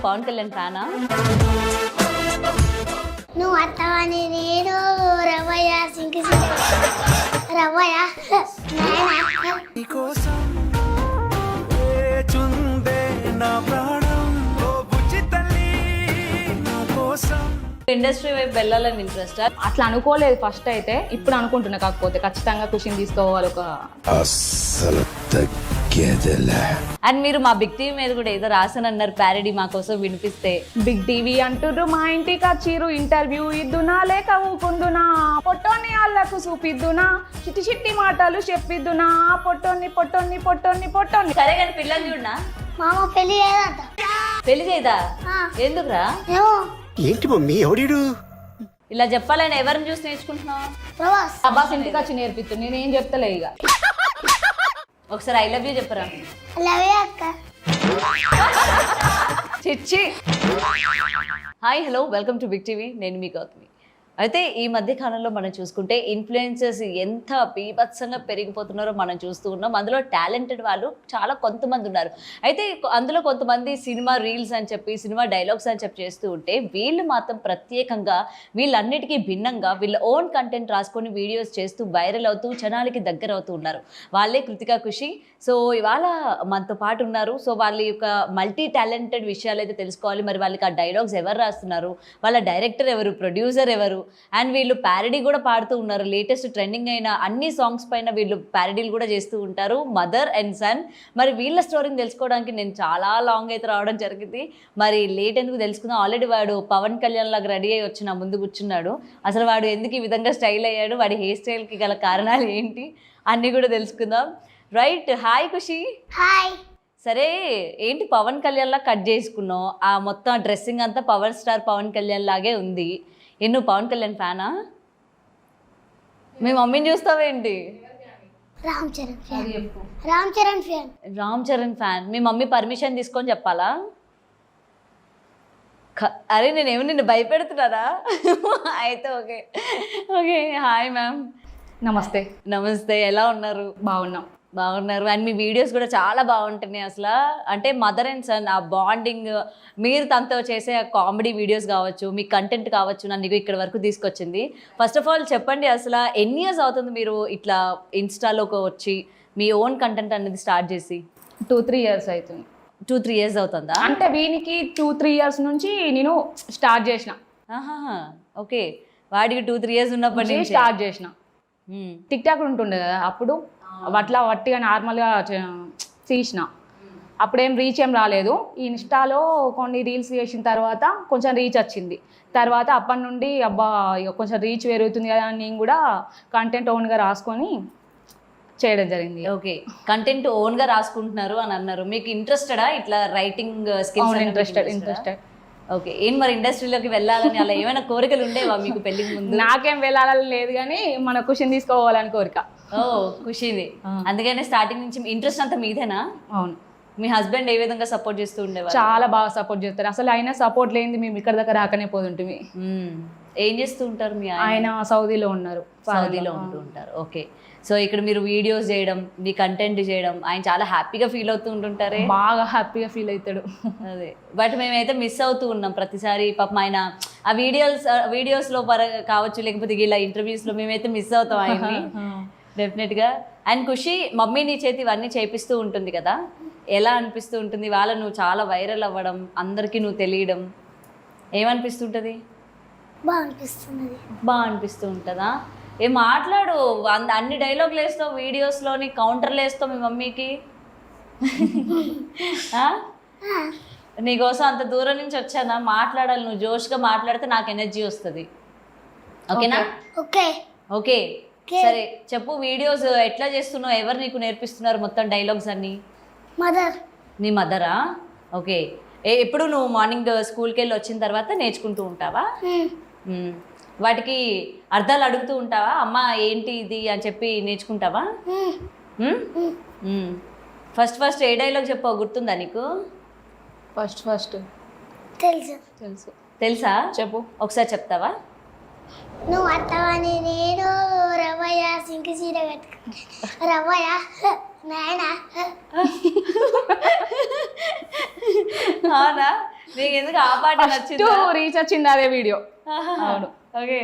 పవన్ కళ్యాణ్ ఫ్యానా? నువ్వు అత్తవని నేను రవయ్య సింకి రవయ్య ఇండస్ట్రీ వైపు వెళ్ళాలని ఇంట్రెస్ట్? అట్లా అనుకోలేదు ఫస్ట్ అయితే, ఇప్పుడు అనుకుంటున్నా. కాకపోతే ఖచ్చితంగా ఖుషిని తీసుకోవాలి ఒక అండ్ మీరు మా బిగ్ టీవీ మీద కూడా ఏదో రాసనన్నారు ప్యారడీ మా కోసం వినిపిస్తే. బిగ్ టీవీ అంటుర్రు, మా ఇంటికి వచ్చిర్రు, ఇంటర్వ్యూ ఇద్దునా లేక ఊకుందునా, పొట్టోని వాళ్ళకు చూపిద్దునా, చిట్టి చిట్టి మాటలు చెప్పిద్దునా, పొట్టోని పొట్టోని పొట్టోని పొట్టోని. సరే కానీ పిల్లలు చూడనా? మామ పెళ్లి చేయదంట. పెళ్లి చేయదా? ఎందుకురా? ఏంటి మమ్మీ ఎవడీడు? ఇలా చెప్పాలని ఎవరిని చూసి నేర్చుకుంటున్నావు? ప్రభాస్. అబ్బాస్ ఇంటికి వచ్చి నేర్పిస్తుంది, నేనేం చెప్తలే ఇక. ఒకసారి ఐ లవ్ యూ చెప్పరా? లవే అక్క. చిచ్చి. Hi hello, welcome to Big TV. నేను మీ గౌతమి. అయితే ఈ మధ్య కాలంలో మనం చూసుకుంటే ఇన్ఫ్లుయెన్సర్స్ ఎంత బీభత్సంగా పెరిగిపోతున్నారో మనం చూస్తూ ఉన్నాం. అందులో టాలెంటెడ్ వాళ్ళు చాలా కొంతమంది ఉన్నారు. అయితే అందులో కొంతమంది సినిమా రీల్స్ అని చెప్పి, సినిమా డైలాగ్స్ అని చెప్పి చేస్తూ ఉంటే, వీళ్ళు మాత్రం ప్రత్యేకంగా వీళ్ళన్నిటికీ భిన్నంగా వీళ్ళ ఓన్ కంటెంట్ రాసుకొని వీడియోస్ చేస్తూ వైరల్ అవుతూ జనాలకి దగ్గర అవుతూ ఉన్నారు. వాళ్ళే కృతికా ఖుషి. సో ఇవాళ మనతో పాటు ఉన్నారు. సో వాళ్ళ యొక్క మల్టీ టాలెంటెడ్ విషయాలు అయితే తెలుసుకోవాలి. మరి వాళ్ళకి ఆ డైలాగ్స్ ఎవరు రాస్తున్నారు, వాళ్ళ డైరెక్టర్ ఎవరు, ప్రొడ్యూసర్ ఎవరు, అండ్ వీళ్ళు ప్యారడీ కూడా పాడుతూ ఉన్నారు. లేటెస్ట్ ట్రెండింగ్ అయిన అన్ని సాంగ్స్ పైన వీళ్ళు ప్యారడీలు కూడా చేస్తూ ఉంటారు, మదర్ అండ్ సన్. మరి వీళ్ళ స్టోరీని తెలుసుకోవడానికి నేను చాలా లాంగ్ అయితే రావడం జరిగింది. మరి లేట్ ఎందుకు తెలుసుకుందాం. ఆల్రెడీ వాడు పవన్ కళ్యాణ్ లాగా రెడీ అయ్యి వచ్చి నా ముందు కూర్చున్నాడు. అసలు వాడు ఎందుకు ఈ విధంగా స్టైల్ అయ్యాడు, వాడి హెయిర్ స్టైల్కి గల కారణాలు ఏంటి అన్నీ కూడా తెలుసుకుందాం. రైట్. హాయ్ ఖుషి. హాయ్. సరే, ఏంటి పవన్ కళ్యాణ్ లా కట్ చేసుకున్నావు? ఆ మొత్తం డ్రెస్సింగ్ అంతా పవర్ స్టార్ పవన్ కళ్యాణ్ లాగే ఉంది. నువ్వు పవన్ కళ్యాణ్ ఫ్యానా? మీ మమ్మీని చూస్తావేంటి? Ram Charan fan. Ram Charan fan. Ram Charan fan. మీ మమ్మీ పర్మిషన్ తీసుకొని చెప్పాలా? అరే నేనేమో నిన్ను భయపెడుతున్నారా? అయితే ఓకే ఓకే. Hi ma'am. నమస్తే. నమస్తే. ఎలా ఉన్నారు? బాగున్నాం. బాగున్నారు. అండ్ మీ వీడియోస్ కూడా చాలా బాగుంటున్నాయి. అసలు అంటే మదర్ అండ్ సన్ ఆ బాండింగ్, మీరు తనతో చేసే కామెడీ వీడియోస్ కావచ్చు, మీ కంటెంట్ కావచ్చు, నన్ను ఇక్కడ వరకు తీసుకొచ్చింది. ఫస్ట్ ఆఫ్ ఆల్ చెప్పండి, అసలు ఎన్ని ఇయర్స్ అవుతుంది మీరు ఇట్లా ఇన్స్టాలోకి వచ్చి మీ ఓన్ కంటెంట్ అనేది స్టార్ట్ చేసి? 2-3 years అవుతుంది. 2-3 years అవుతుందా? అంటే వీనికి 2-3 years నుంచి నేను స్టార్ట్ చేసిన. ఓకే. వాడికి 2-3 years ఉన్నప్పటి నుంచి స్టార్ట్ చేసిన. టిక్ టాక్ ఉంటుండే కదా అప్పుడు, అట్లా వట్టిగా నార్మల్గా తీసిన. అప్పుడేం రీచ్ ఏం రాలేదు. ఈ ఇన్స్టాలో కొన్ని రీల్స్ చేసిన తర్వాత కొంచెం రీచ్ వచ్చింది. తర్వాత అప్పటి నుండి అబ్బా ఇక కొంచెం రీచ్ పెరుగుతుంది కదా అని నేను కూడా కంటెంట్ ఓన్గా రాసుకొని చేయడం జరిగింది. ఓకే. కంటెంట్ ఓన్గా రాసుకుంటున్నారు అని అన్నారు. మీకు ఇంట్రెస్టెడా ఇట్లా రైటింగ్ స్కిల్స్? ఇంట్రెస్టెడ్. ఓకే. ఏం మరి ఇండస్ట్రీలోకి వెళ్ళాలని అలా ఏమైనా కోరికలు ఉండేవా మీకు పెళ్ళికి ముందు? నాకేం వెళ్ళాలని లేదు, కానీ మన ఖుషిని తీసుకోవాలని కోరిక. ఓ ఖుషిది. అందుకనే స్టార్టింగ్ నుంచి ఇంట్రెస్ట్ అంతా మీదేనా? అవును. మీ హస్బెండ్ ఏ విధంగా సపోర్ట్ చేస్తూ ఉండేవారు? చాలా బాగా సపోర్ట్ చేస్తారు. అసలు ఆయన సపోర్ట్ లేనిది మేము ఇక్కడ దగ్గర రాకనే పోతుంటుంది. ఏం చేస్తూ ఉంటారు మీ ఆయన? సౌదీలో ఉన్నారు. సౌదీలో ఉంటూ ఉంటారు. ఓకే. సో ఇక్కడ మీరు వీడియోస్ చేయడం, మీ కంటెంట్ చేయడం, ఆయన చాలా హ్యాపీగా ఫీల్ అవుతూ ఉంటుంటారే? బాగా హ్యాపీగా ఫీల్ అవుతాడు. అదే. బట్ మేమైతే మిస్ అవుతూ ఉన్నాం ప్రతిసారి. పాపం ఆయన ఆ వీడియోస్లో కావచ్చు, లేకపోతే ఇలా ఇంటర్వ్యూస్లో మేమైతే మిస్ అవుతాం ఆయన్ని డెఫినెట్గా. అండ్ ఖుషి మమ్మీ నీ చేతి ఇవన్నీ చేపిస్తూ ఉంటుంది కదా, ఎలా అనిపిస్తూ ఉంటుంది? వాళ్ళ నువ్వు చాలా వైరల్ అవ్వడం, అందరికీ నువ్వు తెలియడం ఏమనిపిస్తుంటుంది? బాగా అనిపిస్తూ ఉంటుందా? ఏం మాట్లాడు, అన్ని డైలాగులు వేస్తావు వీడియోస్లోని, కౌంటర్లు వేస్తావు మీ మమ్మీకి. నీకోసం అంత దూరం నుంచి వచ్చానా, మాట్లాడాలి. నువ్వు జోష్గా మాట్లాడితే నాకు ఎనర్జీ వస్తుంది. ఓకేనా? ఓకే. ఓకే. సరే చెప్పు, వీడియోస్ ఎట్లా చేస్తున్నావు? ఎవరు నీకు నేర్పిస్తున్నారు మొత్తం డైలాగ్స్ అన్ని? మదర్. నీ మదరా? ఓకే. ఎప్పుడు నువ్వు మార్నింగ్ స్కూల్కి వెళ్ళి వచ్చిన తర్వాత నేర్చుకుంటూ ఉంటావా? వాటికి అర్థాలు అడుగుతూ ఉంటావా? అమ్మ ఏంటి ఇది అని చెప్పి నేర్చుకుంటావా? ఫస్ట్ ఏ డైలాగ్ చెప్పావు, గుర్తుందా నీకు? ఫస్ట్ తెలుసు. తెలుసా? చెప్పు. ఒకసారి చెప్తావా? నువ్వు అత్తవని నేను రవ్వయ్య సింకి చీర కట్టుకో రవ్వయ్య నాయన అవునా నీకు ఎందుకు ఆ పాట నచ్చింది రీచ్ వచ్చింది అదే వీడియో. అవును. ఓకే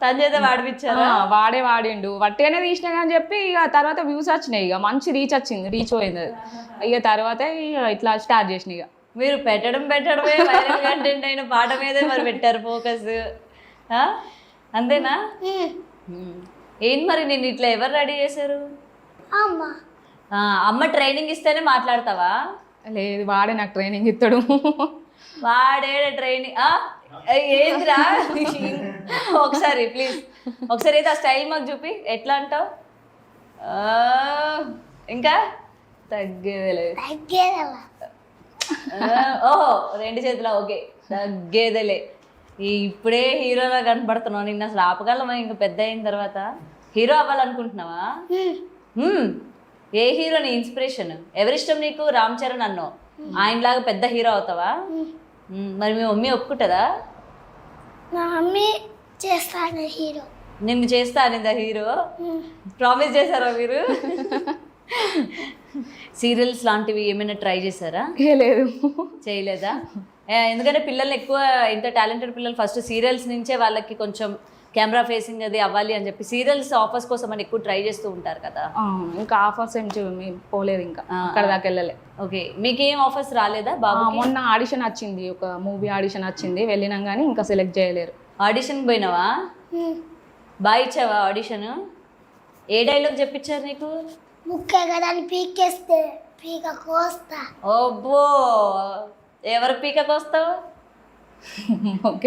తన చేత వాడిపించారా? వాడే వాడిండు వట్టిగానే తీసినా కానీ చెప్పి ఇక తర్వాత వ్యూస్ వచ్చినాయి, ఇక మంచి రీచ్ వచ్చింది, రీచ్ పోయింది అది. ఇక తర్వాత ఇక ఇట్లా స్టార్ట్ చేసిన ఇక. మీరు పెట్టడమే వైరల్ కంటెంట్ అయిన పాట మీదే మరి పెట్టారు ఫోకస్, అంతేనా? ఏంటి మరి నేను ఇట్లా ఎవరు రెడీ చేశారు? అమ్మ అమ్మ ట్రైనింగ్ ఇస్తేనే మాట్లాడతావా? లేదు వాడే నాకు ట్రైనింగ్ ఇస్తాడు. వాడే ట్రైనింగ్ ఏంద్రా? ఒకసారి ప్లీజ్ ఒకసారి అయితే ఆ స్టైల్ మాకు చూపి, ఎట్లా అంటావు? ఇంకా తగ్గేదేలే. తగ్గేదలా ఓహో రెండు చేతుల ఓకే తగ్గేదేలే. ఇప్పుడే హీరోలా కనపడుతున్నావు, నిన్న అసలు ఆపగలమా? ఇంకా పెద్ద అయిన తర్వాత హీరో అవ్వాలనుకుంటున్నావా? ఏ హీరో నీ ఇన్స్పిరేషన్? ఎవరిష్టం నీకు? రామ్ చరణ్ అన్నావు, ఆయనలాగా పెద్ద హీరో అవుతావా? మరి మీ మమ్మీ ఒప్పుకుంటుందా? మా మమ్మీ చేస్తాను హీరో. నిన్ను చేస్తా అనిందా హీరో? ప్రామిస్ చేశారా మీరు? సీరియల్స్ లాంటివి ఏమైనా ట్రై చేశారా? లేదు చేయలేదా? ఎందుకంటే పిల్లల్ని ఎక్కువ ఇంత టాలెంటెడ్ పిల్లలు ఫస్ట్ సీరియల్స్ నుంచే వాళ్ళకి కొంచెం కెమెరా ఫేసింగ్ అది అవ్వాలి అని చెప్పి సీరియల్స్ ఆఫర్స్ కోసం అని ఎక్కువ ట్రై చేస్తూ ఉంటారు కదా. ఇంకా ఆఫర్స్ ఏం పోలేదు, ఇంకా అక్కడ దాకా వెళ్ళలే. ఓకే మీకేం ఆఫర్స్ రాలేదా బాబు? మొన్న ఆడిషన్ వచ్చింది, ఒక మూవీ ఆడిషన్ వచ్చింది, వెళ్ళినాం కానీ ఇంకా సెలెక్ట్ చేయలేరు. ఆడిషన్కి పోయినావా? బాగా ఇచ్చావా ఆడిషన్? ఏ డైలాగ్ చెప్పించారు నీకు? ముక్కే కదా అని పీకేస్తే పీక కోస్తా. ఓబ్బో ఎవరు పీకకు వస్తావు? మొక్క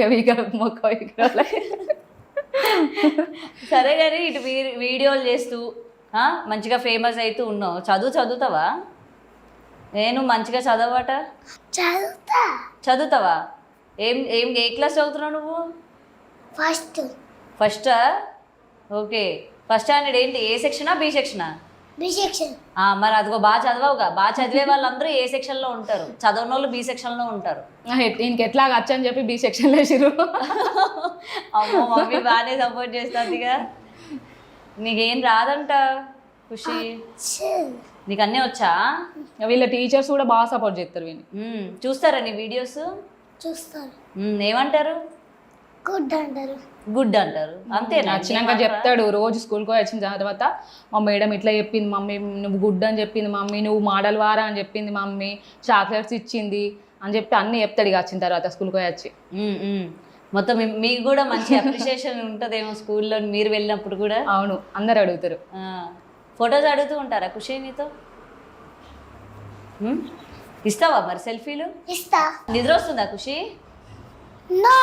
సరే కానీ ఇటు వీడియోలు చేస్తూ మంచిగా ఫేమస్ అవుతూ ఉన్నావు, చదువుతావా? నేను మంచిగా చదవట. చదువుతావా? ఏ క్లాస్ చదువుతున్నావు నువ్వు? ఫస్టా? Okay first standard. ఏంటి ఏ సెక్షనా బి సెక్షనా? B section. మరి అదిగో బాగా చదవవుగా. బాగా చదివే వాళ్ళందరూ ఏ సెక్షన్లో ఉంటారు, చదవని వాళ్ళు బి సెక్షన్లో ఉంటారు. దీనికి ఎట్లా వచ్చని చెప్పి బి సెక్షన్లో వేసిరు. అమ్మో మమ్మీ బాగానే సపోర్ట్ చేస్తుందిగా. నీకేం రాదంట ఖుషి? నీకు అన్నీ వచ్చా? వీళ్ళ టీచర్స్ కూడా బాగా సపోర్ట్ చేస్తారు వీళ్ళు. చూస్తారా నీ వీడియోస్? చూస్తారు. ఏమంటారు? గుడ్ అంటారు. గుడ్ అంటారు అంతేనా? వచ్చినాక చెప్తాడు, రోజు స్కూల్కి వచ్చిన తర్వాత మా మేడం ఇట్లా చెప్పింది మమ్మీ, నువ్వు గుడ్ అని చెప్పింది మమ్మీ, నువ్వు మోడల్ వారా అని చెప్పింది మమ్మీ, చాక్లెట్స్ ఇచ్చింది అని చెప్పి అన్నీ చెప్తాడు ఇక వచ్చిన తర్వాత స్కూల్కి వచ్చి. మొత్తం మీకు కూడా మంచి అప్రిషియేషన్ ఉంటుందేమో స్కూల్లో మీరు వెళ్ళినప్పుడు కూడా? అవును అందరు అడుగుతారు. ఫొటోస్ అడుగుతూ ఉంటారా ఖుషి నీతో? ఇస్తావా మరి సెల్ఫీలు? ఇస్తా. నిద్ర వస్తుందా ఖుషి? నో.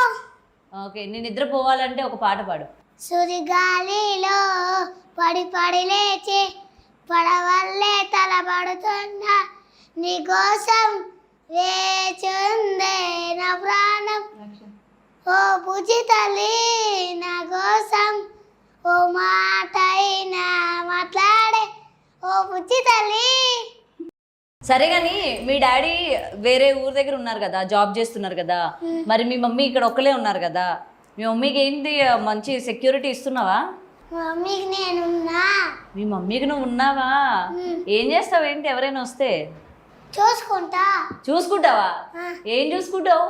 ఓకే నేను నిద్ర పోవాలంటే ఒక పాట పాడు. సుడిగాలిలో పడి పడి లేచి పడవల్లే తలబడుతున్నా నీకోసం వేచుందే నా ప్రాణం, ఓ బుజ్జి తల్లి నా కోసం ఓ మాట అయినా మాట్లాడే ఓ బుజ్జి తల్లి. సరే కానీ మీ డాడీ వేరే ఊరు దగ్గర ఉన్నారు కదా, జాబ్ చేస్తున్నారు కదా, మరి మీ మమ్మీ ఇక్కడ ఒక్కలే ఉన్నారు కదా, మీ మమ్మీకి ఏంటి మంచి సెక్యూరిటీ ఇస్తున్నావా? మమ్మీకి నేనున్నా. మీ మమ్మీకి నువ్వు ఉన్నావా? ఏం చేస్తావు ఏంటి ఎవరైనా వస్తే? చూసుకుంటా. చూసుకుంటావా? ఏం చూసుకుంటావు?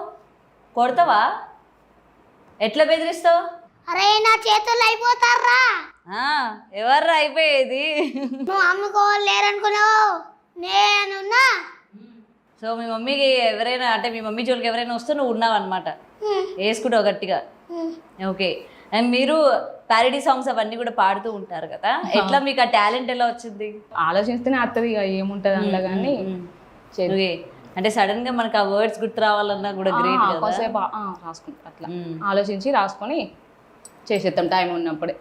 కొడతావా? ఎట్లా బెదిరిస్తావు? అరే నా చేతులు అయిపోతారా? ఎవర్రా అయిపోయేది? నువ్వు అమ్ముకోవాలి లేరనుకున్నావు, నేనున్నా. సో మీ మమ్మీకి ఎవరైనా అంటే మీ మమ్మీ జోలికి ఎవరైనా వస్తే నువ్వు ఉన్నావు అనమాట, వేసుకుంటావు గట్టిగా. ఓకే అండ్ మీరు ప్యారడీ సాంగ్స్ అవన్నీ కూడా పాడుతూ ఉంటారు కదా, ఎట్లా మీకు ఆ టాలెంట్ ఎలా వచ్చింది? ఆలోచిస్తేనే వస్తుంది ఇక ఏముంటుంది అందులో కానీ. అంటే సడన్ గా మనకు ఆ వర్డ్స్ గుర్తు రావాలన్నా కూడా గ్రేట్ కదా. కాసేపు రాసుకుంటాం అట్లా ఆలోచించి రాసుకొని చేసేద్దాం టైం ఉన్నప్పుడే.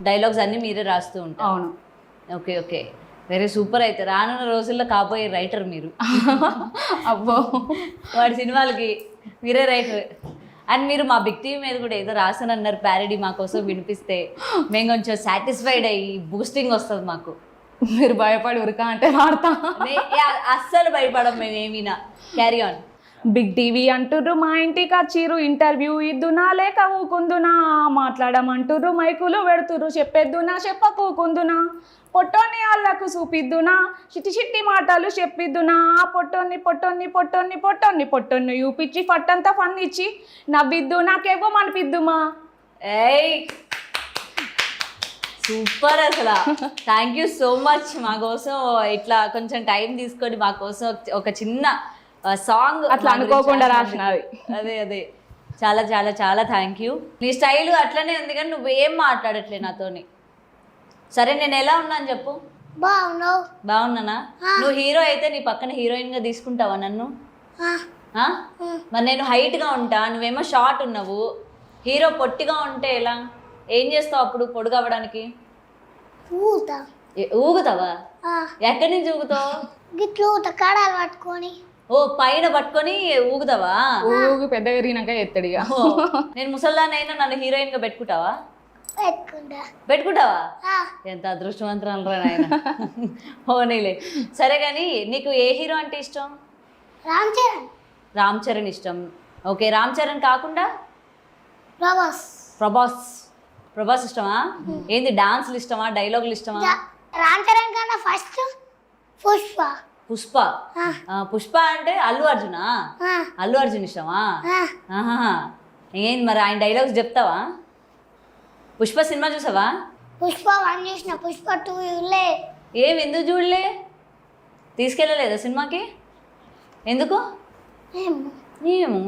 డైలాగ్స్ అన్నీ మీరే రాస్తూ ఉంటారు? అవును. Okay okay very super. అయితే రానున్న రోజుల్లో కాబోయే రైటర్ మీరు. అబ్బో వాడి సినిమాలకి మీరే రైటర్. అండ్ మీరు మా బిగ్ టీవీ మీద కూడా ఏదో రాసానన్నారు ప్యారడీ, మా కోసం వినిపిస్తే మేము కొంచెం సాటిస్ఫైడ్ అయ్యి బూస్టింగ్ వస్తుంది మాకు. మీరు భయపడి ఉరక అంటే వాడతా. అస్సలు భయపడం మేము ఏమైనా. Carry on. బిగ్ టీవీ అంటుర్రు మా ఇంటికి వచ్చిర్రు ఇంటర్వ్యూ ఇద్దునా లేక ఊకుందునా మాట్లాడమంటుర్రు మైకులు పెడుతుర్రు చెప్పేద్దునా చెప్పకూకుందునా పొట్టోని వాళ్ళకు చూపిద్దునా చిట్టి చిట్టి మాటలు చెప్పిద్దునా పొట్టోన్ని పొట్టోన్ని పొట్టోన్ని పొట్టోన్ని పొట్టోన్ని చూపించి ఫట్టంతా ఫన్ ఇచ్చి నవ్విద్దు నాకేమో అనిపిద్దుమా. ఏయ్ సూపర్ అసలు. థ్యాంక్ యూ సో మచ్ మా కోసం ఇట్లా కొంచెం టైం తీసుకొని మా కోసం ఒక చిన్న సాంగ్ అట్లా అనుకోకుండా రాసినది. అదే చాలా చాలా చాలా థ్యాంక్ యూ. నీ స్టైల్ అట్లనే ఉంది కానీ నువ్వేం మాట్లాడట్లే నాతోని. సరే నేను ఎలా ఉన్నాను చెప్పు. బాగున్నావు. బాగున్నానా? నువ్వు హీరో అయితే నీ పక్కన హీరోయిన్ గా తీసుకుంటావా నన్ను? మరి నేను హైట్ గా ఉంటా, నువ్వేమో షార్ట్ ఉన్నావు. హీరో పొట్టిగా ఉంటే ఎలా? ఏం చేస్తావు అప్పుడు పొడుగు అవ్వడానికి? ఊగుతావా? ఎక్కడి నుంచి ఊగుతావు? గిట్లు ఊత కాడాలు పట్టుకొని. ఓ పైన పట్టుకొని ఊగుతావా? ఊగి పెద్దగా ఎరిగినాక ఎత్తడు ఇక. నేను ముసల్దానైనా నన్ను హీరోయిన్ గా పెట్టుకుంటావా? పెట్టుకుంటావా? ఎంత అదృష్టవంతురాలు రా నాయన. ఓనీలే. సరే కానీ నీకు ఏ హీరో అంటే ఇష్టం? రామ్ చరణ్. రామ్ చరణ్ ఇష్టం. ఓకే, రామ్ చరణ్ కాకుండా ప్రభాస్. ప్రభాస్ ఇష్టమా? ఏంది డాన్స్లు ఇష్టమా, డైలాగులు ఇష్టమా? రామ్ చరణ్ కన్నా ఫస్ట్ పుష్ప. పుష్ప అంటే అల్లు అర్జునా? అల్లు అర్జున్ ఇష్టమా? ఏంది మరి ఆయన డైలాగ్స్ చెప్తావా? పుష్ప సినిమా చూసావా? పుష్ప 1 చూసిన, పుష్ప 2 చూడలే. ఎందుకు చూడలే? తీసుకెళ్ళలేదా సినిమాకి? ఎందుకు? ఏమో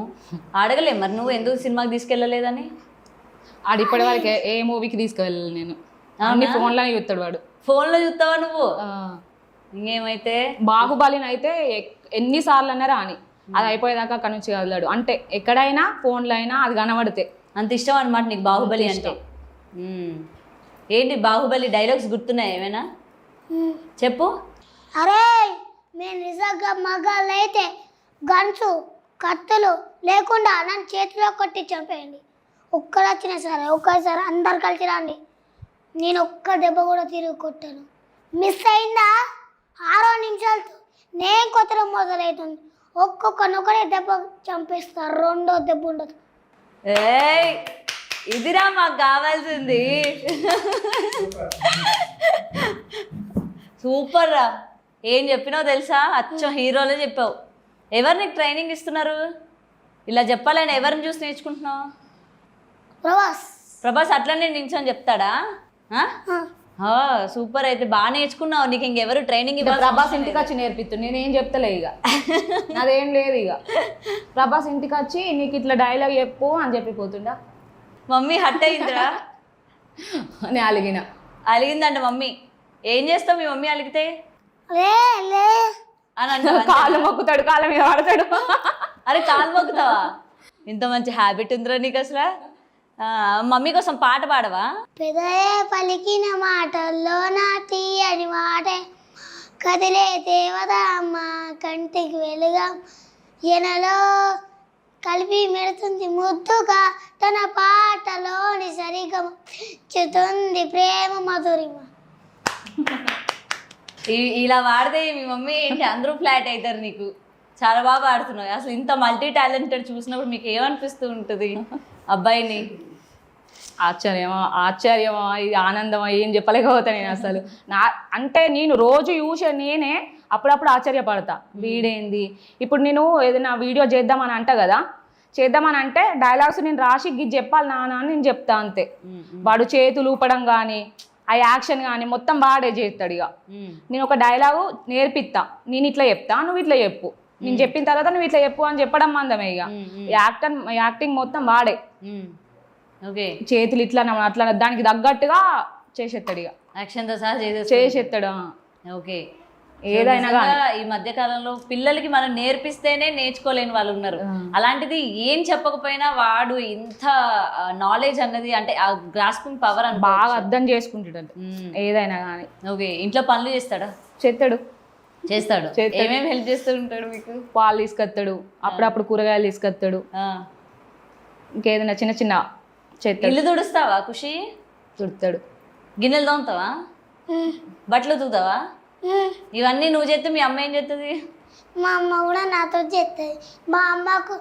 అడగలే మరి నువ్వు ఎందుకు సినిమాకి తీసుకెళ్ళలేదని. ఆడు ఇప్పటి వరకు ఏ మూవీకి తీసుకువెళ్ళాలి నేను. అన్ని ఫోన్లోనే చూస్తాడు వాడు. ఫోన్లో చూస్తావా నువ్వు? ఇంకేమైతే బాహుబలిని అయితే ఎన్నిసార్లు అన్నా రాని అది అయిపోయేదాకా అక్కడ నుంచి కదలాడు. అంటే ఎక్కడైనా ఫోన్లో అయినా అది కనబడితే అంత ఇష్టం అనమాట నీకు బాహుబలి అంటే. ఏంటి బాహుబలి డైలాగ్స్ గుర్తున్నాయి ఏమైనా? చెప్పు. అరే మేము నిజంగా మగాళ్ళు అయితే గన్సు కత్తులు లేకుండా నన్ను చేతిలో కొట్టి చంపేయండి. ఒక్కరు వచ్చినా సరే ఒక్కసారి అందరు కలిసి రండి, నేను ఒక్క దెబ్బ కూడా తిరిగి కొట్టాను. మిస్ అయిందా 6 నిమిషాలతో నేను కొత్తలో మొదలవుతుంది. ఒక్కొక్కనొకరే దెబ్బ చంపేస్తారు, రెండో దెబ్బ ఉండదు. ఏయ్ ఇదిరా మాకు కావాల్సింది. సూపర్ రా. ఏం చెప్పినావు తెలుసా? అచ్చం హీరోలే చెప్పావు. ఎవరు నీకు ట్రైనింగ్ ఇస్తున్నారు? ఇలా చెప్పాలని ఎవరిని చూసి నేర్చుకుంటున్నావు? ప్రభాస్ అట్లనే నించొని చెప్తాడా? సూపర్. అయితే బాగా నేర్చుకున్నావు. నీకు ఇంకెవరు ట్రైనింగ్ ఇవ్వాలి? ప్రభాస్ ఇంటికి వచ్చి నేర్పిస్తుంది. నేనేం చెప్తలే ఇక, అదేం లేదు ఇక. ప్రభాస్ ఇంటికి వచ్చి నీకు ఇట్లా డైలాగ్ చెప్పు అని చెప్పిపోతుండా. మమ్మీ హట్ అయిందిరా. నేను అలిగిందంట మమ్మీ. ఏం చేస్తావు మీ మమ్మీ అలిగితే? అని అంటే కాళ్ళు మొక్కుతాడు, కాళ్ళ మీద పడతాడు. అరే కాలు మొక్కుతావా? ఇంత మంచి హ్యాబిట్ ఉందిరా నీకు అసలు. మమ్మీ కోసం పాట పాడవా? పెదయే పలికిన మాటల్లో నా తీయని మాటే కదిలే దేవత అమ్మ కంటికి వెలుగా ఎనలో కలిపి మెడుతుంది ముద్దుగా తన పాటలోని సరిగమ చుతుంది ప్రేమ మధురిమ. ఇలా వాడితే మీ మమ్మీ ఏంటి అందరూ ఫ్లాట్ అవుతారు నీకు. చాలా బాగా పాడుతున్నావు. అసలు ఇంత మల్టీ టాలెంటెడ్ చూసినప్పుడు మీకు ఏమనిపిస్తూ ఉంటుంది అబ్బాయిని? ఆశ్చర్యమా ఇది ఆనందమా ఏం చెప్పలేకపోతా నేను అసలు. అంటే నేను రోజు చూసే నేనే అప్పుడప్పుడు ఆశ్చర్యపడతా. వీడేంది ఇప్పుడు నేను ఏదైనా వీడియో చేద్దామని అంట కదా, చేద్దామని అంటే డైలాగ్స్ నేను రాసి గిది చెప్పాలి నాన్న అని నేను చెప్తా అంతే. వాడు చేతులు ఊపడం కానీ ఆ యాక్షన్ కానీ మొత్తం వాడే చేస్తాడు. ఇక నేను ఒక డైలాగు నేర్పిస్తా, నేను ఇట్లా చెప్తా నువ్వు ఇట్లా చెప్పు, నేను చెప్పిన తర్వాత నువ్వు ఇట్లా చెప్పు అని చెప్పడం మందమే. ఇక యాక్టింగ్ మొత్తం వాడే. ఓకే, చేతులు ఇట్లా అట్లా దానికి తగ్గట్టుగా చేసేస్తాడు. ఇక యాక్షన్తో సహా చేసేస్తాడు. ఓకే, ఏదైనా ఈ మధ్య కాలంలో పిల్లలకి మనం నేర్పిస్తేనే నేర్చుకోలేని వాళ్ళు ఉన్నారు. అలాంటిది ఏం చెప్పకపోయినా వాడు ఇంత నాలెడ్జ్ అన్నది అంటే ఆ గ్రాస్పింగ్ పవర్ అని బాగా అర్థం చేసుకుంటాడు ఏదైనా కానీ. ఓకే, ఇంట్లో పనులు చేస్తాడా? చేస్తాడు. ఏమేమి హెల్ప్ చేస్తూ ఉంటాడు మీకు? పాలు తీసుకొస్తాడు, అప్పుడప్పుడు కూరగాయలు తీసుకొస్తాడు, ఇంకేదైనా చిన్న చిన్న చేస్తాడు. ఇల్లు తుడుస్తావా ఖుషి? తుడుతాడు. గిన్నెలు తోముతావా? బట్టలు ఉతుకుతావా? ఇవన్నీ నువ్వు చేస్తే మీ అమ్మ ఏం చేస్తుంది? మా అమ్మ కూడా నాతో చేస్తుంది. మా అమ్మకు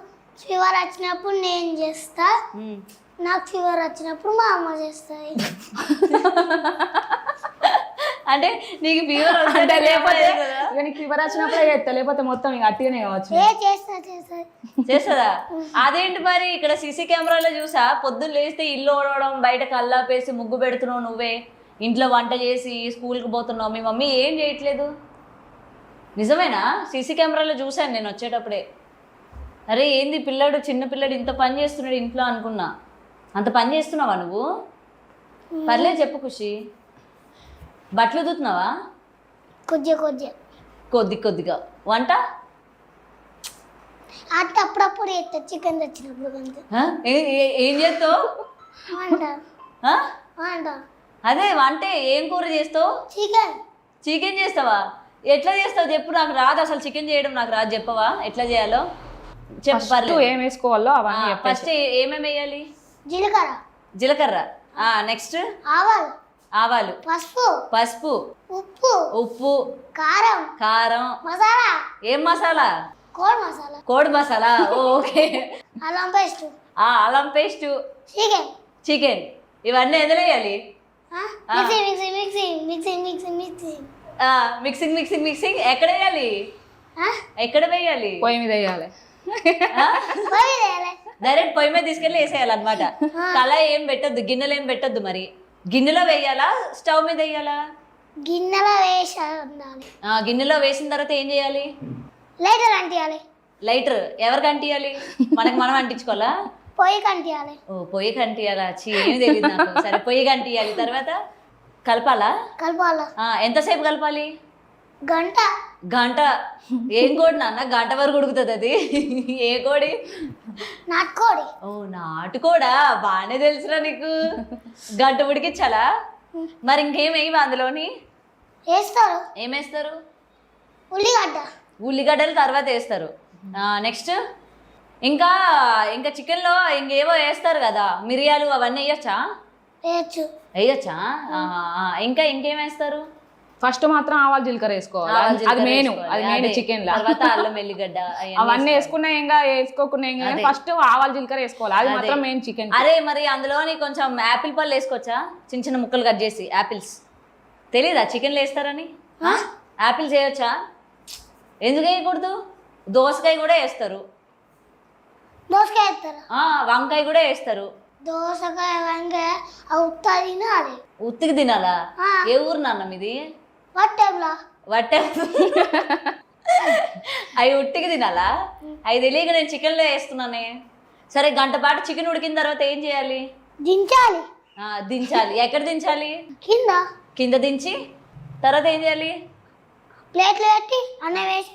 ఫీవర్ వచ్చినప్పుడు నేను చేస్తా, నాకు ఫీవర్ వచ్చినప్పుడు మా అమ్మ చేస్తుంది. అంటే నీకు ఫీవర్ అంటే లేకపోతే ఇక నీకు ఫీవర్ వచ్చినప్పుడే చేస్తా, లేకపోతే మొత్తం ఇక అట్టిగానే కావచ్చు. చేస్తుందా? అదేంటి మరి ఇక్కడ సీసీ కెమెరాలో చూసా, పొద్దున్న లేస్తే ఇల్లు ఓడవడం, బయట కల్లాపేసి ముగ్గు పెడుతున్నావు నువ్వే, ఇంట్లో వంట చేసి స్కూల్కి పోతున్నావు, మీ మమ్మీ ఏం చేయట్లేదు. నిజమేనా? సీసీ కెమెరాలో చూశాను నేను వచ్చేటప్పుడే. అరే ఏంది పిల్లాడు, చిన్న పిల్లాడు ఇంత పని చేస్తున్నాడు ఇంట్లో అనుకున్నా. అంత పని చేస్తున్నావా నువ్వు? పర్లేదు చెప్పు ఖుషి. బట్టలు ఉతుకుతున్నావా? కొద్ది కొద్దిగా. వంట అప్పుడప్పుడు చికెన్ తెచ్చినప్పుడు ఏం చేస్తావు? వంట అదే వంట ఏం కూర చేస్తావు? చికెన్ చేస్తావా? ఎట్లా చేస్తావు చెప్పు. నాకు రాదు అసలు చికెన్ చేయడం, నాకు రాదు. చెప్పవా ఎట్లా చేయాలో? చెప్పు. పర్లేదు. ఏం వేసుకోవాలో అవన్నీ ఫస్ట్ ఏమేమి వేయాలి? జీలకర్ర, నెక్స్ట్ ఆవాలు, పసుపు, ఉప్పు, కారం, మసాలా. ఏం మసాలా? కోడి మసాలా. ఓకే. అల్లం పేస్ట్, చికెన్, ఇవన్నీ ఎందులో వేయాలి? మిక్సింగ్ ఎక్కడ వేయాలి? ఎక్కడ వేయాలి? పొయ్యి మీద వేయాలి. డైరెక్ట్ పొయ్యి మీద తీసుకెళ్ళి వేసేయాలన్నమాట. కళాయి ఏం పెట్టద్దు, గిన్నెలు ఏం పెట్టద్దు. మరి గిన్నెలో వేయాలా, స్టవ్ మీద వేయాలా? గిన్నెలో వేసిన తర్వాత ఏం చేయాలి? లైటర్ ఎవరికి అంటియాలి? మనకి మనం అంటించుకోవాలా? పొయ్యి కంటియాలా? ఏమి తెలియదు నాకు. సరే పొయ్యి కంటియాలి. తర్వాత కలపాలా? ఎంతసేపు కలపాలి? గంట. ఏం కోడి నాన్న? గంట వరకు ఉడుకుతుంది అది? ఏ కోడి? నాటుకోడి. ఓ నాటుకోడా? బాగానే తెలుసురా నీకు. గంట ఉడికించాలా? మరి ఇంకేమేమి అందులోని ఏమేస్తారు? ఉల్లిగడ్డలు తర్వాత వేస్తారు. నెక్స్ట్ ఇంకా చికెన్లో ఇంకేవో వేస్తారు కదా, మిరియాలు అవన్నీ వేయచ్చా? వేయచ్చా? ఇంకా ఇంకేం వేస్తారు? ఫస్ట్ మాత్రం ఆవాలు జీలకర్ర వేసుకోవాలి. అది మెయిన్ చికెన్ లో. తర్వాత అల్లం వెల్లిగడ్డ అవన్నీ వేసుకున్నా ఇంకా వేసుకోకుండా ఇంకా ఫస్ట్ ఆవాలు జీలకర్ర వేసుకోవాలి. అది మాత్రం మెయిన్ చికెన్. అరే మరి అందులోని కొంచెం యాపిల్ పళ్ళు వేసుకోవచ్చా? చిన్న చిన్న ముక్కలు కట్ చేసి. యాపిల్స్ తెలీదా చికెన్లో వేస్తారని? యాపిల్స్ వేయొచ్చా? ఎందుకు వేయకూడదు? దోసకాయ కూడా వేస్తారు, వంకాయ కూడా వేస్తారు. దోసకాయ, వంకాయ ఉత్తికి తినాలా? ఏ ఊరు నాన్న మీది? వట్టే. అవి ఉట్టికి తినాలా? అవి తెలియక నేను చికెన్లో వేస్తున్నానే. సరే గంట పాటు చికెన్ ఉడికిన తర్వాత ఏం చేయాలి? దించాలి. ఎక్కడ దించాలి? కింద దించి తర్వాత ఏం చేయాలి? ప్లేట్లు పెట్టి అన్నం వేసి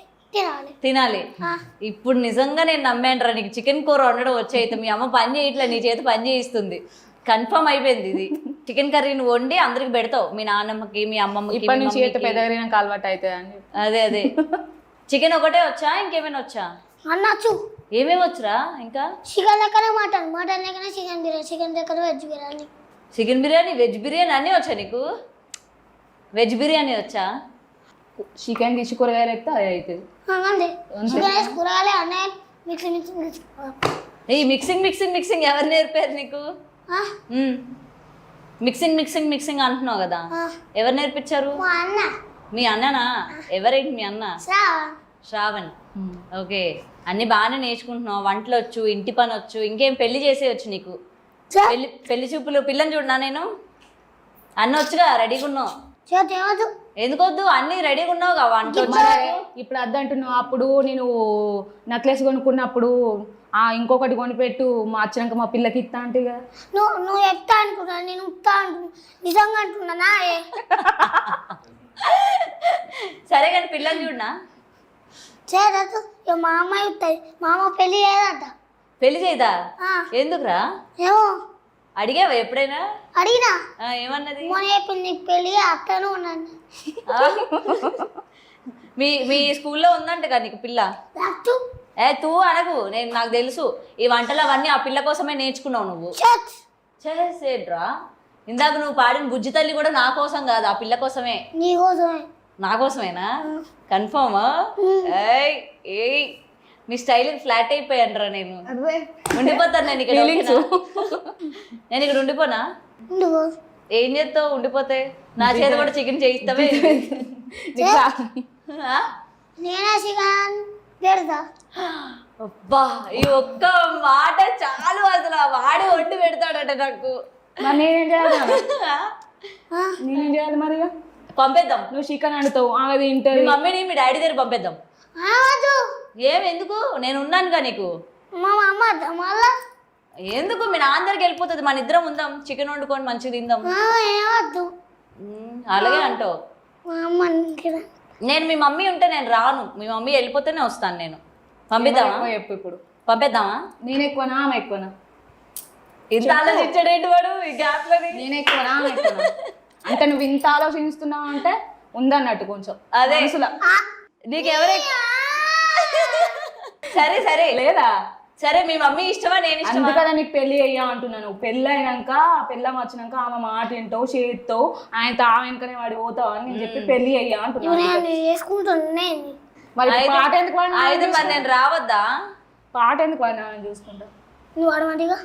తినాలి. ఇప్పుడు నిజంగా నేను నమ్మానురా నీకు చికెన్ కూర వండడం వచ్చే. అయితే మీ అమ్మ పని చేయట్లే, నీ చేతి పని చేయిస్తుంది. కన్ఫర్మ్ అయిపోయింది ఇది. చికెన్ కర్రీ నువ్వు వండి అందరికి పెడతావు, మీ నాన్నమ్మకి, మీ అమ్మమ్మకి. ఇప్పటి నుంచి పెద్దగా అలవాటు అవుతుంది. అదే చికెన్ ఒకటే వచ్చా, ఇంకేమైనా వచ్చా? అన్నచ్చు. ఏమేమి వచ్చురా? ఇంకా చికెన్ లెక్కనే మటన్ లెక్కనే చికెన్ బిర్యానీ, చికెన్ లెక్కనే చికెన్ బిర్యానీ, వెజ్ బిర్యానీ అన్నీ వచ్చా నీకు? వెజ్ బిర్యానీ వచ్చా? చికెన్ తీసి కూరగాయలు అయితే అది అవుతుంది. ఈ మిక్సింగ్ ఎవరు నేర్పారు నీకు? మిక్సింగ్ అంటున్నావు కదా, ఎవరు నేర్పించారు? మీ అన్ననా? ఎవరేంటి మీ అన్న? శ్రావణ్. ఓకే, అన్ని బాగానే నేర్చుకుంటున్నావు. వంటలు వచ్చు, ఇంటి పని వచ్చు, ఇంకేం పెళ్లి చేసేయచ్చు నీకు. పెళ్లి చూపులు పిల్లని చూడనా నేను? అన్న వచ్చుగా, రెడీగా ఉన్నావు. ఎందుకొద్దు? అన్ని రెడీగా ఉన్నావుగా. వంట ఇప్పుడు అద్దంటున్నావు. అప్పుడు నేను నెక్లెస్ కొనుక్కున్నప్పుడు ఇంకొకటి కొనిపెట్టు, మా వచ్చినాక మా పిల్లకి ఇస్తా అంటే కదా. నువ్వు చెప్తా అనుకున్నా, నేను ఉత్తా అనుకున్నా, నిజంగా అంటున్నా. సరే కానీ పిల్లని చూడనా? చేయదు. మా అమ్మాయి వస్తుంది, మా అమ్మ పెళ్లి చేయదట. పెళ్లి చేయదా? ఎందుకురా? ఏమో. అడిగావా ఎప్పుడైనా? అడిగినా. ఏమన్నది? నీకు పెళ్లి అత్తను ఉన్నాను. మీ స్కూల్లో ఉందంట కదా నీకు పిల్ల? తూ అనకు, నాకు తెలుసు. ఈ వంటలు అవన్నీ ఆ పిల్ల కోసమే నేర్చుకున్నావు నువ్వు. చేసేట్రా? ఇందాక నువ్వు పాడిన బుజ్జి తల్లి కూడా నా కోసం కాదు, ఆ పిల్ల కోసమే. నీ కోసమే. నా కోసమేనా కన్ఫర్మా? ఏయ్ నీ స్టైల్ ఫ్లాట్ అయిపోయాను నేను. ఉండిపోతాను నేను ఇక్కడ. నేను ఇక్కడ ఉండిపోనా? ఏం చేస్తావు ఉండిపోతే? నా చేత కూడా చికెన్ చేయిస్తావే. నేనే చికెన్ పెడతా. అబ్బా ఈ ఒక్క మాట చాలు, అసలు వాడు వండి పెడతాడట నాకు. మరి నేనేం చేయాలి? నేనేం చేయాలి మరి? పంపేద్దాం. నువ్వు చికెన్ వండుతావు, ఆమె తింటది. మీ మమ్మీని మీ డాడీ దగ్గర పంపేద్దాం. ఎందుకు? నేను ఉన్నానుగా నీకు. మా అమ్మ మళ్ళా ఎందుకు? మీ నాన్న దగ్గరికి వెళ్ళిపోతుంది, మన ఇద్దరం ఉందాం, చికెన్ వండుకొని మంచిగా తిందాం. ఏమద్దు. అలాగే అంటావు. మా అమ్మ నేను మీ మమ్మీ ఉంటే నేను రాను, మీ మమ్మీ వెళ్ళిపోతేనే వస్తాను నేను. పంపిద్దామా? చెప్పు ఇప్పుడు. పంపేద్దామా? నేను ఎక్కువనా ఆమె ఎక్కువనా? ఇంత ఆలోచించాడేంటి వాడు ఈ గ్యాప్ లోని? నేను ఎక్కువనా ఆమె ఎక్కువనా? అంటే నువ్వు ఇంత ఆలోచిస్తున్నావు అంటే ఉందన్నట్టు కొంచెం అదే నీకెవరే. సరే సరే లేదా? సరే మీ మమ్మీ ఇష్టమా నేను ఇష్టమా? అందుకనే నీకు పెళ్లి అయ్యా అంటున్నాను. పెళ్ళి అయినాక పెళ్ళం వచ్చినాక ఆమె మాట వింటావు, చేస్తావు, ఆయనతో ఆమె వెనకనే వాడి పోతావు అని నేను చెప్పి పెళ్లి అయ్యా అంటున్నాను. చేసుకుంటున్నా. మరి పాట ఎందుకు అయితే మరి నేను రావద్దా? పాట ఎందుకు వాడినా చూసుకుంటా? నువ్వు వాడమంటిగా.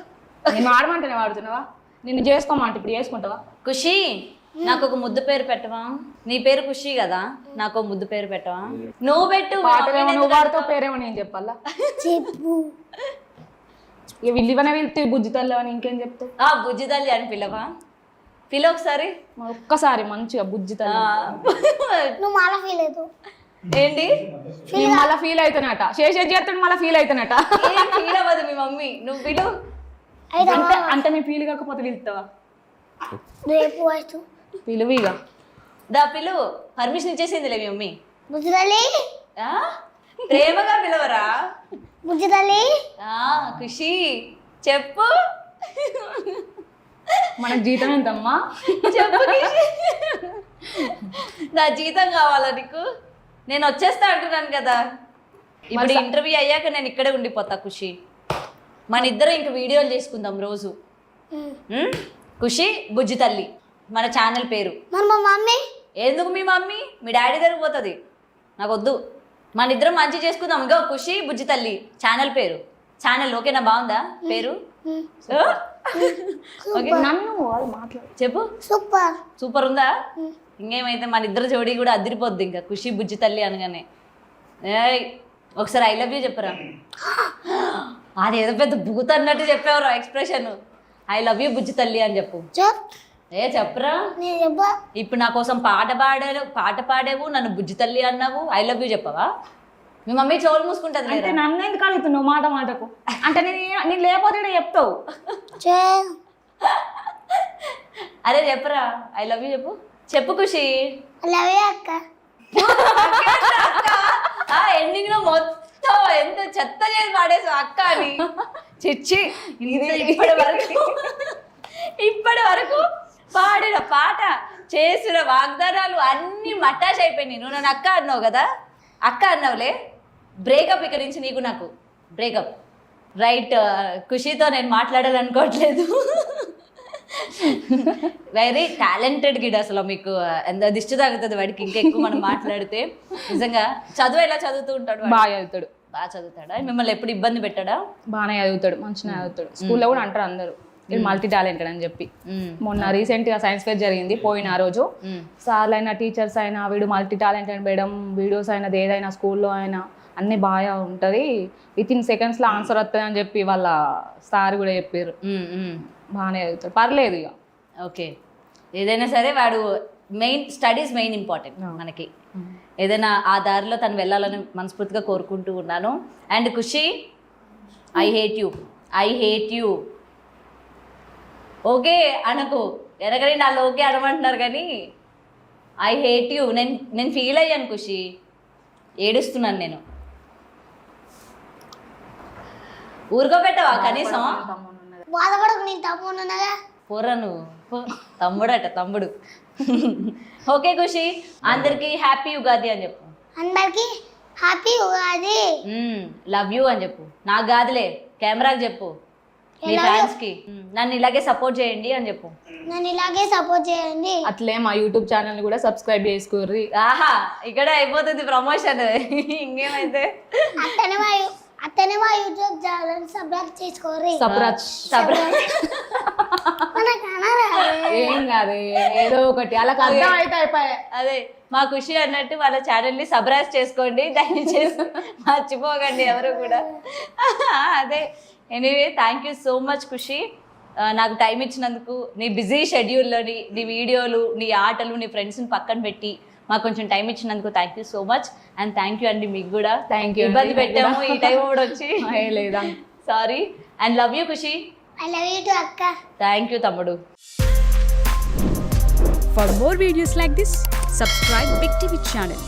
నేను వాడమంటేనే వాడుతున్నావా? నిన్ను చేసుకోమంటే ఇప్పుడు చేసుకుంటావా? ఖుషి నాకు ఒక ముద్దు పేరు పెట్టవా? నీ పేరు ఖుషి కదా, నాకు ఒక ముద్దు పేరు పెట్టవా? నువ్వు పెట్టు. నువ్వు వాడుతావు పేరేమో నేను చెప్పాలా? చెప్పు. ఇక విల్లివనే వెళ్తే బుజ్జి తల్లి అని ఇంకేం చెప్తావు? బుజ్జి తల్లి అని పిలవా? పిల్ల ఒకసారి. ఒక్కసారి మంచిగా బుజ్జి తల్లి. నువ్వు మళ్ళీ ఫీల్ అవుతావు. ఏంటి? మళ్ళీ ఫీల్ అవుతానట, చేసేది చేస్తాడు మళ్ళీ ఫీల్ అవుతానట. ఫీల్ అవ్వదు మీ మమ్మీ, నువ్వు పిలు. అంటే నేను ఫీల్ కాకపోతే పిలుస్తావా? రేపు వస్తు పిలువిగా. దా పిలు, పర్మిషన్ ఇచ్చేసిందిలే మీ మమ్మీ. బుజ్జితల్లి. ప్రేమగా పిలవరా? బుజ్జితల్లి. ఖుషి చెప్పు. మన జీతం ఎంతమ్మా? చెప్పు. నా జీతం కావాలా నీకు? నేను వచ్చేస్తా అంటున్నాను కదా. ఇప్పుడు ఇంటర్వ్యూ అయ్యాక నేను ఇక్కడే ఉండిపోతా ఖుషి. మన ఇద్దరం ఇంక వీడియోలు చేసుకుందాం రోజు. ఖుషి బుజ్జి తల్లి మన ఛానల్ పేరు. మరి మా మమ్మీ? ఎందుకు మీ మమ్మీ? మీ డాడీ దగ్గర పోతుంది, నాకు వద్దు. మన ఇద్దరం మంచి చేసుకుందాం. ఇంకా ఖుషి బుజ్జి తల్లి ఛానల్ పేరు. ఛానల్ ఓకేనా? బాగుందా పేరు? చెప్పు. సూపర్. సూపర్ ఉందా? ఇంకేమైతే మన ఇద్దరు జోడీ కూడా అదిరిపోద్ది ఇంకా ఖుషి బుజ్జి తల్లి అనగానే. ఒకసారి ఐ లవ్ యూ చెప్పరా? అదేదో పెద్ద భూత అన్నట్టు చెప్పేవారు ఎక్స్ప్రెషన్. ఐ లవ్ యూ బుజ్జి తల్లి అని చెప్పు. చెప్పరా? ఇప్పుడు నా కోసం పాట పాడేవు, నన్ను బుజ్జి తల్లి అన్నావు, ఐ లవ్ యూ చెప్పవా? మీ మమ్మీ చెవులు మూసుకుంటుంది. అంటే నన్ను ఎందుకు అడుగుతున్నావు మాట మాటకు? అంటే నేను లేకపోతే చెప్తావు. అరే చెప్పరా? ఐ లవ్ యూ చెప్పు. చెప్పు ఖుషి. అక్క. ఎండింగ్ లో మొత్తం ఎంత చెత్త చేసి పాడేసి అక్క అని. చిచ్చి ఇప్పటి వరకు పాడిన పాట, చేసిన వాగ్దానాలు అన్ని మట్టాష్ అయిపోయినాయి. నువ్వు నన్ను అక్క అన్నావు కదా, అక్క అన్నావులే. బ్రేకప్ ఇక్కడి నుంచి నీకు నాకు బ్రేకప్. రైట్. ఖుషితో నేను మాట్లాడాలనుకోవట్లేదు. వెరీ టాలెంటెడ్ గిడ్ అసలు. మీకు ఎంత దిష్టి తాగుతుంది వాడికి ఇంకా ఎక్కువ మనం మాట్లాడితే. నిజంగా చదువు ఎలా చదువుతూ ఉంటాడు? బాగా చదువుతాడు. బాగా చదువుతాడా? మిమ్మల్ని ఎప్పుడు ఇబ్బంది పెట్టాడా? బాగానే చదువుతాడు, మంచిగా చదువుతాడు. స్కూల్లో కూడా అంటారు అందరూ వీడు మల్టీ టాలెంటెడ్ అని చెప్పి. మొన్న రీసెంట్ గా సైన్స్ ఫేర్ జరిగింది, పోయిన ఆ రోజు సార్లు అయినా టీచర్స్ అయినా వీడు మల్టీ టాలెంటెడ్ మేడం, వీడియోస్ అయినది ఏదైనా స్కూల్లో అయినా అన్ని బాగా ఉంటుంది, విత్ ఇన్ సెకండ్స్ లో ఆన్సర్ వస్తుంది అని చెప్పి వాళ్ళ సార్ కూడా చెప్పారు. బాగానే చదువుతాడు, పర్లేదు ఇక. ఓకే. ఏదైనా సరే వాడు మెయిన్ స్టడీస్ మెయిన్ ఇంపార్టెంట్ మనకి. ఏదైనా ఆ దారిలో తను వెళ్ళాలని మనస్ఫూర్తిగా కోరుకుంటూ ఉన్నాను. And Khushi, I hate you. Okay అనకు, వెనకనే నాలో ఓకే అనమంటున్నారు కానీ ఐ హేట్ యూ. నేను ఫీల్ అయ్యాను ఖుషి, ఏడుస్తున్నాను నేను. ఊరుకోబెట్టవా కనీసం? బాధపడకు, నేను తమ్ముడున్నాగా. పోరా నువ్వు, తమ్ముడట తమ్ముడు. ఓకే ఖుషి, అందరికి హ్యాపీ ఉగాది అని చెప్పు. అందరికి హ్యాపీ ఉగాది. లవ్ యూ అని చెప్పు. నాకు కాదులే, కెమెరాకి చెప్పు. నీ ఫ్యాన్స్ కి నన్ను ఇలాగే సపోర్ట్ చేయండి అని చెప్పు. నన్ను ఇలాగే సపోర్ట్ చేయండి. అట్లే మా యూట్యూబ్ ఛానల్ కూడా సబ్స్క్రైబ్ చేసుకోర్రి. ఆహా ఇక్కడ అయిపోతుంది ప్రమోషన్. ఇంకేమైతే అతనే మా యూట్యూబ్ ఛానల్ సబ్స్క్రైబ్ చేసుకోరి. మనకు అనరాదు. ఏం కాదు, ఏదో ఒకటి అలా అర్థం అయితే అయిపోయాయి. అదే మా ఖుషి అన్నట్టు వాళ్ళ ఛానల్ని సబ్స్క్రైబ్ చేసుకోండి దయచేసి, మర్చిపోకండి ఎవరు కూడా. అదే anyway thank you so much Khushi, నాకు టైం ఇచ్చినందుకు. నీ బిజీ షెడ్యూల్లోని నీ వీడియోలు, నీ ఆటలు, నీ ఫ్రెండ్స్ని పక్కన పెట్టి మాకు కొంచెం టైం ఇచ్చినందుకు thank you so much. And thank you అండి మీకు కూడా. థ్యాంక్ యూ, ఇబ్బంది పెట్టాము ఈ టైం కూడా వచ్చి. లేదా sorry and love you Khushi. I love you too అక్క. థ్యాంక్ యూ తమ్ముడు. For more videos like this, subscribe Big TV channel.